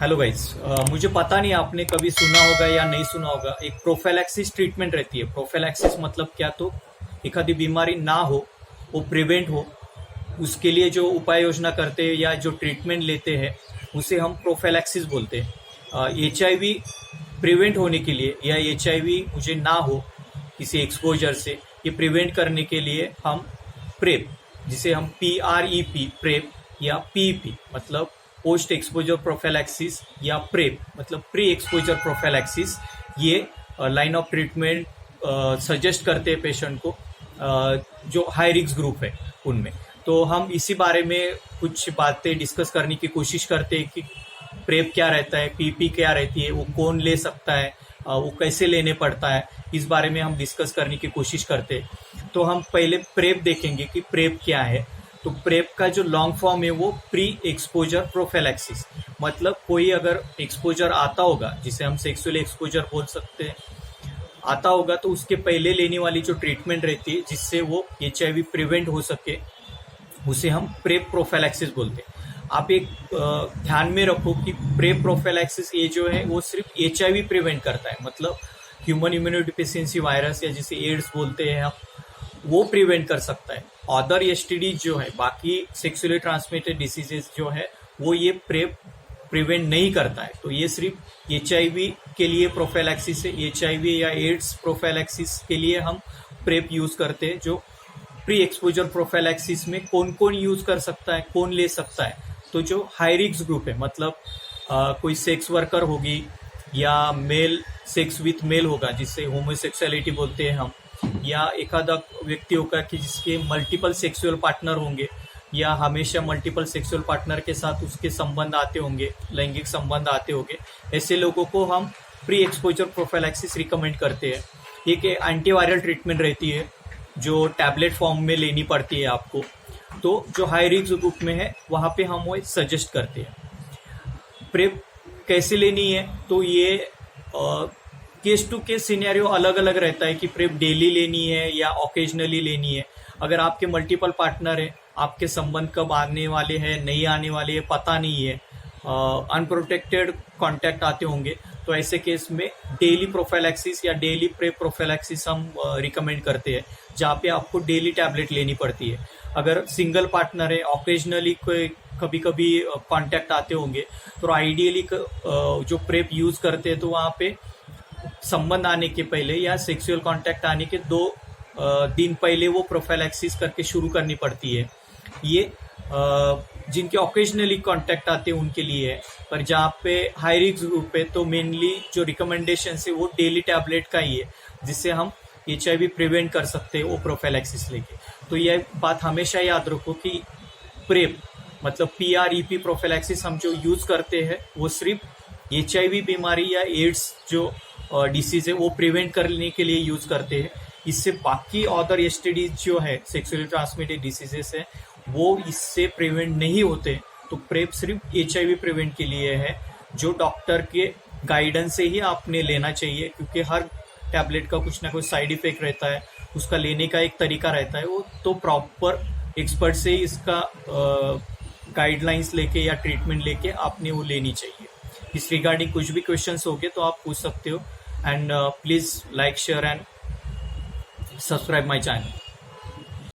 Hello guys. मुझे पता नहीं आपने कभी सुना होगा या नहीं सुना होगा, एक प्रोफेलैक्सिस ट्रीटमेंट रहती है। प्रोफेलैक्सिस मतलब क्या, तो एक आधी बीमारी ना हो, वो प्रिवेंट हो, उसके लिए जो उपाय योजना करते हैं या जो ट्रीटमेंट लेते हैं उसे हम प्रोफेलैक्सिस बोलते हैं। HIV प्रिवेंट होने के लिए या HIV मुझे ना हो किसी एक्सपोजर से, ये प्रिवेंट करने के लिए हम प्रेप, जिसे हम PREP प्रेप या PEP मतलब पोस्ट एक्सपोजर प्रोफेलैक्सिस या प्रेप मतलब प्री एक्सपोजर प्रोफेलैक्सिस, ये लाइन ऑफ ट्रीटमेंट सजेस्ट करते हैं पेशेंट को जो हाई रिस्क ग्रुप है उनमें। तो हम इसी बारे में कुछ बातें डिस्कस करने की कोशिश करते हैं कि प्रेप क्या रहता है, पीपी क्या रहती है, वो कौन ले सकता है, वो कैसे लेने पड़ता है, इस बारे में हम डिस्कस करने की कोशिश करते हैं। तो हम पहले प्रेप देखेंगे कि प्रेप क्या है। तो प्रेप का जो लॉन्ग फॉर्म है वो प्री एक्सपोजर प्रोफेलैक्सिस, मतलब कोई अगर एक्सपोजर आता होगा, जिसे हम सेक्सुअल एक्सपोजर बोल सकते हैं, आता होगा तो उसके पहले लेने वाली जो ट्रीटमेंट रहती है जिससे वो HIV प्रिवेंट हो सके, उसे हम प्रेप प्रोफेलैक्सिस बोलते हैं। आप एक ध्यान में रखो कि प्रेप प्रोफेलैक्सिस ये जो है वो सिर्फ HIV प्रिवेंट करता है, मतलब ह्यूमन इम्यूनोडिफिशियंसी वायरस या जिसे एड्स बोलते हैं हम, वो प्रिवेंट कर सकता है। अदर STD जो है, बाकी सेक्सुअली ट्रांसमिटेड डिसीजेस जो है, वो ये प्रेप प्रिवेंट नहीं करता है। तो ये सिर्फ HIV के लिए प्रोफेलैक्सिस है। HIV या एड्स प्रोफेलैक्सिस के लिए हम प्रेप यूज करते हैं। जो प्री एक्सपोजर प्रोफेलैक्सिस में कौन कौन यूज कर सकता है, कौन ले सकता है, तो जो हाई रिस्क ग्रुप है, मतलब कोई सेक्स वर्कर होगी या मेल सेक्स विथ मेल होगा जिससे होमोसेक्सुअलिटी बोलते हैं हम, या एखादा व्यक्ति होगा कि जिसके मल्टीपल सेक्सुअल पार्टनर होंगे या हमेशा मल्टीपल सेक्सुअल पार्टनर के साथ उसके संबंध आते होंगे, लैंगिक संबंध आते होंगे, ऐसे लोगों को हम प्री एक्सपोजर प्रोफेलैक्सिस रिकमेंड करते हैं। एक एंटीवायरल ट्रीटमेंट रहती है जो टैबलेट फॉर्म में लेनी पड़ती है आपको। तो जो हाई रिस्क ग्रुप में है वहाँ पे हम वो सजेस्ट करते हैं। प्रेप कैसे लेनी है, तो ये केस टू केस सिनेरियो अलग अलग रहता है कि प्रेप डेली लेनी है या ओकेजनली लेनी है। अगर आपके मल्टीपल पार्टनर है, आपके संबंध कब आने वाले हैं, नहीं आने वाले हैं, पता नहीं है, अनप्रोटेक्टेड कांटेक्ट आते होंगे, तो ऐसे केस में डेली प्रोफेलैक्सिस या डेली प्रेप प्रोफेलैक्सिस हम रिकमेंड करते हैं, जहाँ पे आपको डेली टैबलेट लेनी पड़ती है। अगर सिंगल पार्टनर है, ऑकेजनली कोई कभी कभी कांटेक्ट आते होंगे, तो आइडियली जो प्रेप यूज करते हैं तो वहाँ पे संबंध आने के पहले या सेक्सुअल कांटेक्ट आने के 2 दिन पहले वो प्रोफेलैक्सिस करके शुरू करनी पड़ती है। ये जिनके ऑकेजनली कांटेक्ट आते हैं उनके लिए है, पर जहाँ पे हाई रिस्क ग्रुप है तो मेनली जो रिकमेंडेशन है वो डेली टैबलेट का ही है, जिससे हम HIV प्रिवेंट कर सकते हैं वो प्रोफेलैक्सिस लेके। तो यह बात हमेशा याद रखो कि प्रेप मतलब PREP प्रोफेलैक्सिस हम जो यूज करते हैं वो सिर्फ HIV बीमारी या एड्स जो डिसीज है वो प्रिवेंट करने के लिए यूज करते हैं। इससे बाकी अदर STD जो है, सेक्सुअली ट्रांसमिटेड डिसीजेस है, वो इससे प्रिवेंट नहीं होते। तो प्रेप सिर्फ HIV प्रिवेंट के लिए है, जो डॉक्टर के गाइडेंस से ही आपने लेना चाहिए, क्योंकि हर टैबलेट का कुछ ना कुछ साइड इफेक्ट रहता है, उसका लेने का एक तरीका रहता है, वो तो प्रॉपर एक्सपर्ट से ही इसका गाइडलाइंस लेके या ट्रीटमेंट लेके आपने वो लेनी चाहिए। इस रिगार्डिंग कुछ भी क्वेश्चंस हो गए तो आप पूछ सकते हो। And please like, share and subscribe my channel.